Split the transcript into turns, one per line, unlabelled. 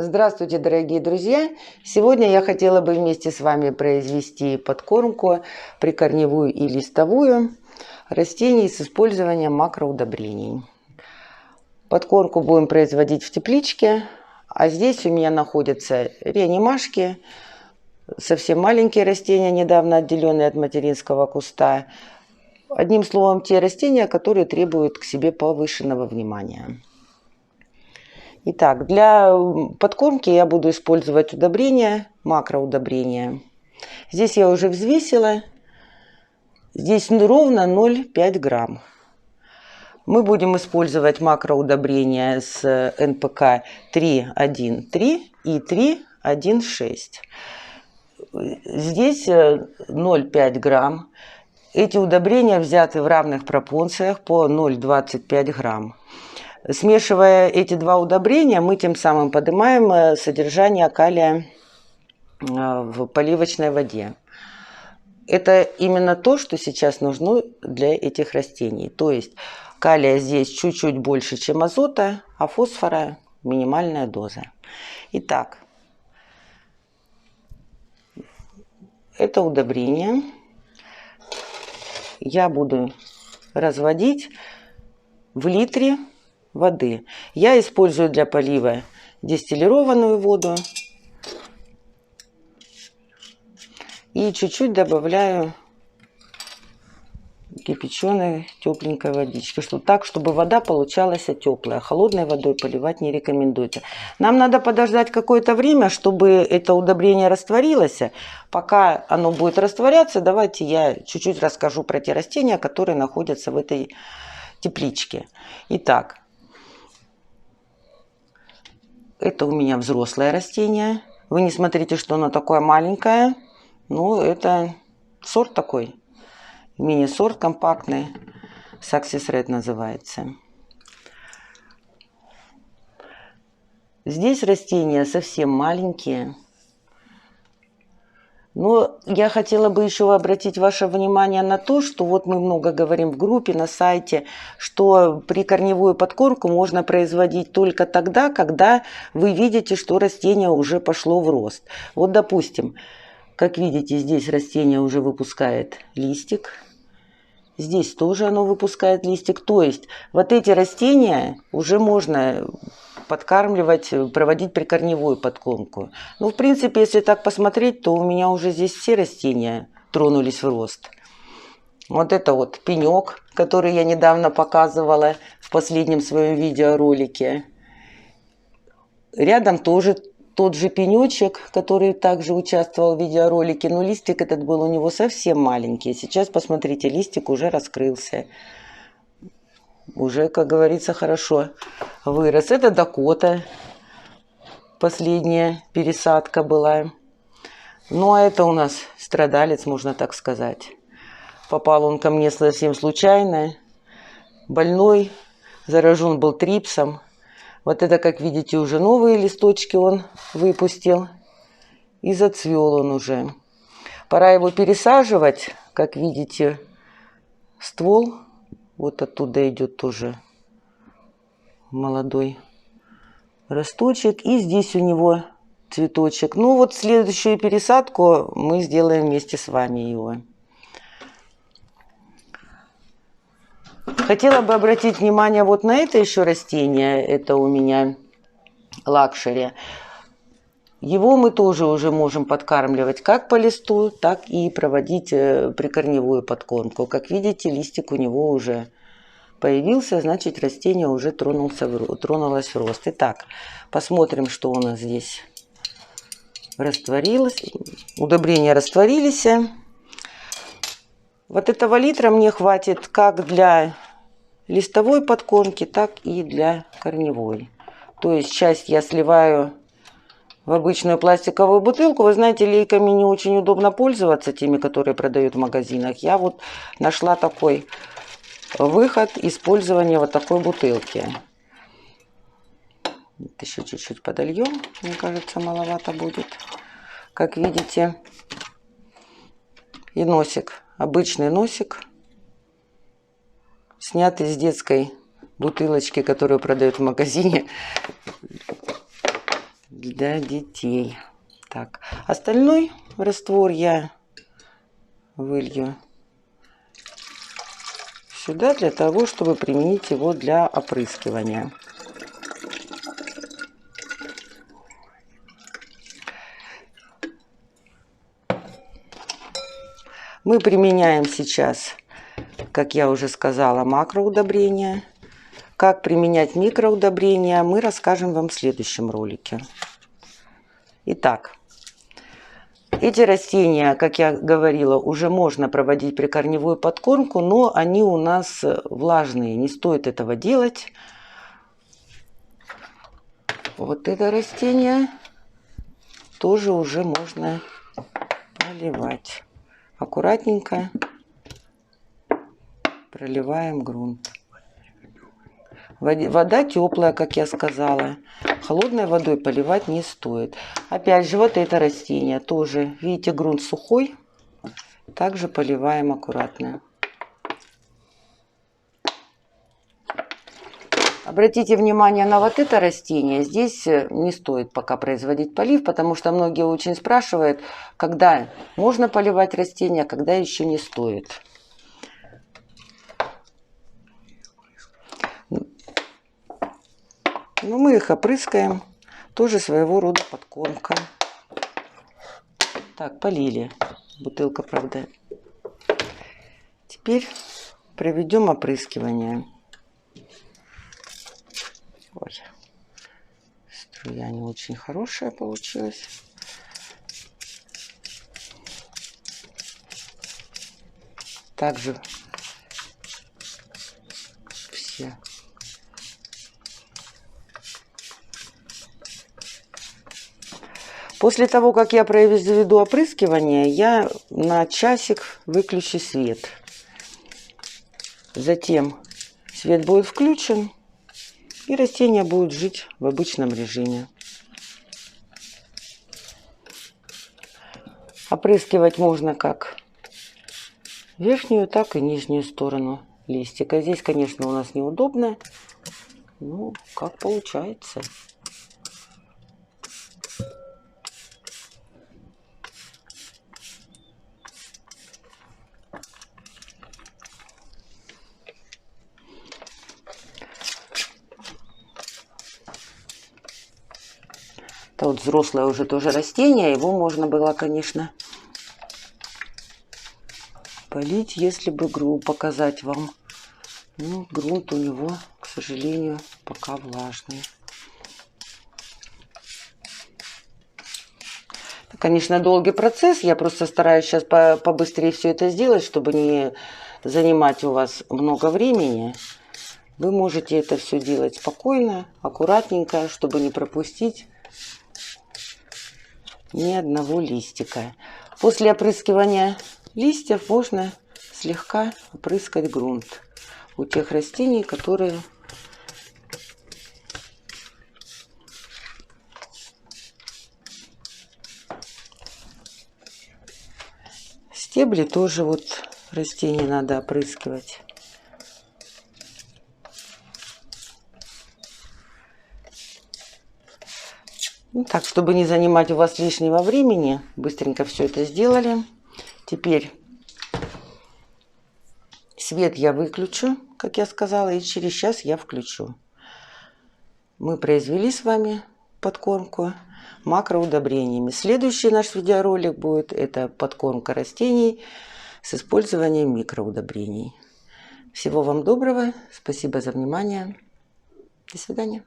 Здравствуйте, дорогие друзья! Сегодня я хотела бы вместе с вами произвести подкормку прикорневую и листовую растений с использованием макроудобрений. Подкормку будем производить в тепличке, а здесь у меня находятся реанимашки, совсем маленькие растения, недавно отделенные от материнского куста. Одним словом, те растения, которые требуют к себе повышенного внимания. Итак, для подкормки я буду использовать удобрения, макроудобрения. Здесь я уже взвесила. Здесь ровно 0,5 грамм. Мы будем использовать макроудобрения с НПК 3.1.3 и 3.1.6. Здесь 0,5 грамм. Эти удобрения взяты в равных пропорциях по 0,25 грамм. Смешивая эти два удобрения, мы тем самым поднимаем содержание калия в поливочной воде. Это именно то, что сейчас нужно для этих растений. То есть калия здесь чуть-чуть больше, чем азота, а фосфора минимальная доза. Итак, это удобрение я буду разводить в литре воды. Я использую для полива дистиллированную воду и чуть-чуть добавляю кипяченой тепленькой водички, чтобы вода получалась теплая. Холодной водой поливать не рекомендуется. Нам надо подождать какое-то время, чтобы это удобрение растворилось. Пока оно будет растворяться, давайте я чуть-чуть расскажу про те растения, которые находятся в этой тепличке. Итак, это у меня взрослое растение. Вы не смотрите, что оно такое маленькое. Ну, это сорт такой. Мини-сорт компактный. Success Red называется. Здесь растения совсем маленькие. Но я хотела бы еще обратить ваше внимание на то, что вот мы много говорим в группе, на сайте, что прикорневую подкормку можно производить только тогда, когда вы видите, что растение уже пошло в рост. Вот, допустим, как видите, здесь растение уже выпускает листик. Здесь тоже оно выпускает листик. То есть вот эти растения уже можно подкармливать, проводить прикорневую подкормку. Ну, в принципе, если так посмотреть, то у меня уже здесь все растения тронулись в рост. Вот это вот пенек, который я недавно показывала в последнем своем видеоролике. Рядом тоже тот же пенечек, который также участвовал в видеоролике, но листик этот был у него совсем маленький. Сейчас, посмотрите, листик уже раскрылся. Уже, как говорится, хорошо вырос. Это Дакота. Последняя пересадка была. Ну, а это у нас страдалец, можно так сказать. Попал он ко мне совсем случайно. Больной, заражен был трипсом. Вот это, как видите, уже новые листочки он выпустил. И зацвел он уже. Пора его пересаживать. Как видите, ствол. Вот оттуда идет тоже молодой росточек. И здесь у него цветочек. Ну вот следующую пересадку мы сделаем вместе с вами его. Хотела бы обратить внимание вот на это еще растение. Это у меня лакшери. Его мы тоже уже можем подкармливать как по листу, так и проводить прикорневую подкормку. Как видите, листик у него уже появился, значит, растение уже тронулось в рост. Итак, посмотрим, что у нас здесь растворилось. Удобрения растворились. Вот этого литра мне хватит как для листовой подкормки, так и для корневой. То есть часть я сливаю в обычную пластиковую бутылку. Вы знаете, лейками не очень удобно пользоваться, теми, которые продают в магазинах. Я вот нашла такой выход использования вот такой бутылки. Еще чуть-чуть подольем. Мне кажется, маловато будет. Как видите, и носик. Обычный носик, снятый из детской бутылочки, которую продают в магазине. для детей. Так, остальной раствор я вылью сюда для того, чтобы применить его для опрыскивания. Мы применяем сейчас, как я уже сказала, макроудобрения. Как применять микроудобрения, мы расскажем вам в следующем ролике. Итак, эти растения, как я говорила, уже можно проводить прикорневую подкормку, но они у нас влажные, не стоит этого делать. Вот это растение тоже уже можно поливать. Аккуратненько проливаем грунт. Вода теплая, как я сказала. Холодной водой поливать не стоит. Опять же, вот это растение тоже. Видите, грунт сухой. Также поливаем аккуратно. Обратите внимание на вот это растение. Здесь не стоит пока производить полив, потому что многие очень спрашивают, когда можно поливать растения, когда еще не стоит. Но мы их опрыскаем. Тоже своего рода подкормка. Так, полили. Бутылка, правда. Теперь проведем опрыскивание. Ой, струя не очень хорошая получилась. Также все. После того, как я произведу опрыскивание, я на часик выключу свет. Затем свет будет включен, и растения будут жить в обычном режиме. Опрыскивать можно как верхнюю, так и нижнюю сторону листика. Здесь, конечно, у нас неудобно, но как получается. Это вот взрослое уже тоже растение, его можно было, конечно, полить, если бы грунт показать вам. Ну, грунт у него, к сожалению, пока влажный. Это, конечно, долгий процесс. Я просто стараюсь сейчас побыстрее все это сделать, чтобы не занимать у вас много времени. Вы можете это все делать спокойно, аккуратненько, чтобы не пропустить ни одного листика. После опрыскивания листьев можно слегка опрыскать грунт у тех растений, которые стебли тоже вот растения надо опрыскивать. Ну, так, чтобы не занимать у вас лишнего времени, быстренько все это сделали. Теперь свет я выключу, как я сказала, и через час я включу. Мы произвели с вами подкормку макроудобрениями. Следующий наш видеоролик будет это подкормка растений с использованием микроудобрений. Всего вам доброго, спасибо за внимание. До свидания.